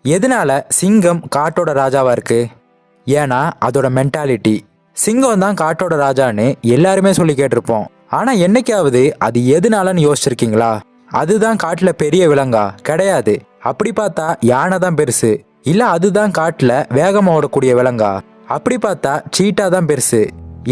எதனால சிங்கம் காட்டோட ராஜாவா இருக்கு? ஏன்னா அதோட மென்டாலிட்டி. சிங்கம் தான் காட்டோட ராஜான்னு எல்லாருமே சொல்லி கேட்டிருப்போம். ஆனா என்னைக்காவது அது எதனாலன்னு யோசிச்சிருக்கீங்களா? அதுதான் காட்டுல பெரிய விலங்கா? கிடையாது. அப்படி பார்த்தா யானை தான் பெருசு. இல்ல அதுதான் காட்டுல வேகமா ஓடக்கூடிய விலங்கா? அப்படி பார்த்தா சீட்டா தான் பெருசு.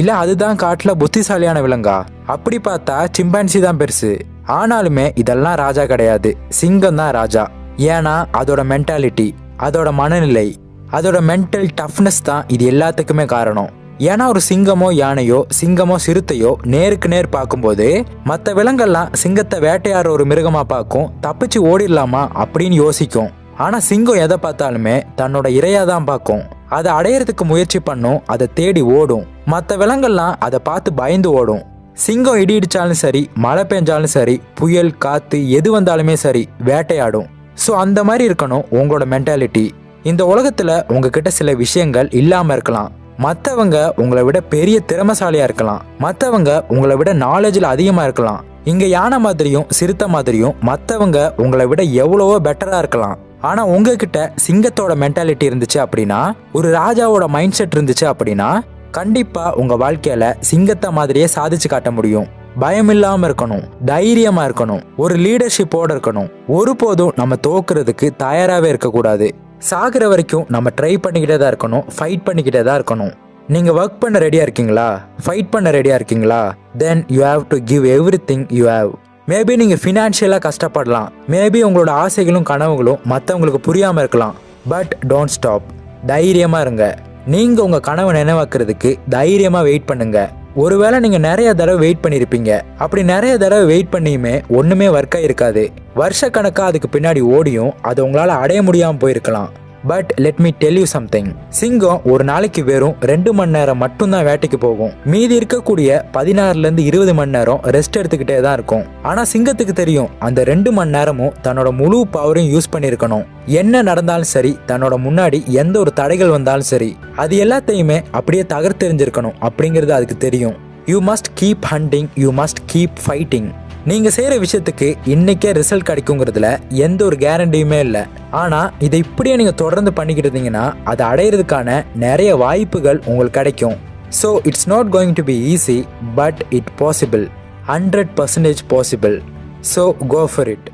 இல்ல அதுதான் காட்டுல புத்திசாலியான விலங்கா? அப்படி பார்த்தா சிம்பான்சி தான் பெருசு. ஆனாலுமே இதெல்லாம் ராஜா கிடையாது, சிங்கம் தான் ராஜா. ஏன்னா அதோட மென்டாலிட்டி, அதோட மனநிலை, அதோட மென்டல் டஃப்னஸ் தான் இது எல்லாத்துக்குமே காரணம். ஏன்னா ஒரு சிங்கமோ யானையோ சிங்கமோ சிறுத்தையோ நேருக்கு நேர் பார்க்கும்போது மற்ற விலங்கெல்லாம் சிங்கத்தை வேட்டையாடுற ஒரு மிருகமா பார்க்கும், தப்பிச்சு ஓடிடலாமா அப்படின்னு யோசிக்கும். ஆனா சிங்கம் எதை பார்த்தாலுமே தன்னோட இரையா தான் பார்க்கும். அதை அடையறதுக்கு முயற்சி பண்ணும், அதை தேடி ஓடும். மற்ற விலங்கெல்லாம் அதை பார்த்து பயந்து ஓடும். சிங்கம் இடி இடிச்சாலும் சரி, மழை பெஞ்சாலும் சரி, புயல் காத்து எது வந்தாலுமே சரி, வேட்டையாடும். ஸோ அந்த மாதிரி இருக்கணும் உங்களோட மென்டாலிட்டி. இந்த உலகத்துல உங்ககிட்ட சில விஷயங்கள் இல்லாம இருக்கலாம். மற்றவங்க உங்களை விட பெரிய திறமைசாலியா இருக்கலாம். மற்றவங்க உங்களை விட நாலேஜில் அதிகமா இருக்கலாம். இங்க யானை மாதிரியும் சிறுத்தை மாதிரியும் மற்றவங்க உங்களை விட எவ்வளவோ பெட்டரா இருக்கலாம். ஆனா உங்ககிட்ட சிங்கத்தோட மென்டாலிட்டி இருந்துச்சு அப்படின்னா, ஒரு ராஜாவோட மைண்ட் செட் இருந்துச்சு அப்படின்னா, கண்டிப்பா உங்க வாழ்க்கையில சிங்கத்தை மாதிரியே சாதிச்சு காட்ட முடியும். பயம் இல்லாம இருக்கணும், தைரியமா இருக்கணும், ஒரு லீடர்ஷிப்போட இருக்கணும். ஒருபோதும் நம்ம தோக்குறதுக்கு தயாராகவே இருக்கக்கூடாது. சாகிற வரைக்கும் நம்ம ட்ரை பண்ணிக்கிட்டே தான் இருக்கணும், ஃபைட் பண்ணிக்கிட்டே தான் இருக்கணும். நீங்க ஒர்க் பண்ண ரெடியா இருக்கீங்களா? ஃபைட் பண்ண ரெடியா இருக்கீங்களா? Then you have to give everything you have. Maybe நீங்க ஃபினான்ஷியலாக கஷ்டப்படலாம். மேபி உங்களோட ஆசைகளும் கனவுகளும் மற்றவங்களுக்கு புரியாம இருக்கலாம். But don't stop. தைரியமா இருங்க. நீங்க உங்க கனவை நினைவாக்குறதுக்கு தைரியமா வெயிட் பண்ணுங்க. ஒருவேளை நீங்க நிறைய தடவை வெயிட் பண்ணிருப்பீங்க. அப்படி நிறைய தடவை வெயிட் பண்ணியுமே ஒண்ணுமே ஒர்க் ஆயிருக்காது. வருஷ கணக்கா அதுக்கு பின்னாடி ஓடியும் அது உங்களால அடைய முடியாம போயிருக்கலாம். But let me tell you something. சிங்கம் ஒரு நாளைக்கு வெறும் 2 மணி நேரம் மட்டும்தான் வேட்டைக்கு போகும். மீதி இருக்கக்கூடிய 16லேருந்து 20 மணி நேரம் ரெஸ்ட் எடுத்துக்கிட்டே தான் இருக்கும். ஆனா சிங்கத்துக்கு தெரியும் அந்த 2 மணி நேரமும் தன்னோட முழு பவரையும் யூஸ் பண்ணிருக்கணும். என்ன நடந்தாலும் சரி, தன்னோட முன்னாடி எந்த ஒரு தடைகள் வந்தாலும் சரி, அது எல்லாத்தையுமே அப்படியே தகர்த்தெறிஞ்சிருக்கணும் அப்படிங்கிறது அதுக்கு தெரியும். You must keep hunting, you must keep fighting. நீங்க செய்யற விஷயத்துக்கு இன்னைக்கே ரிசல்ட் கிடைக்குங்கிறதுல எந்த ஒரு கேரண்டியுமே இல்லை. ஆனா இதை இப்படியே நீங்க தொடர்ந்து பண்ணிக்கிட்டு இருந்தீங்கன்னா அதை அடையிறதுக்கான நிறைய வாய்ப்புகள் உங்களுக்கு கிடைக்கும். So it's not going to be easy, but it possible. 100% possible. So go for it.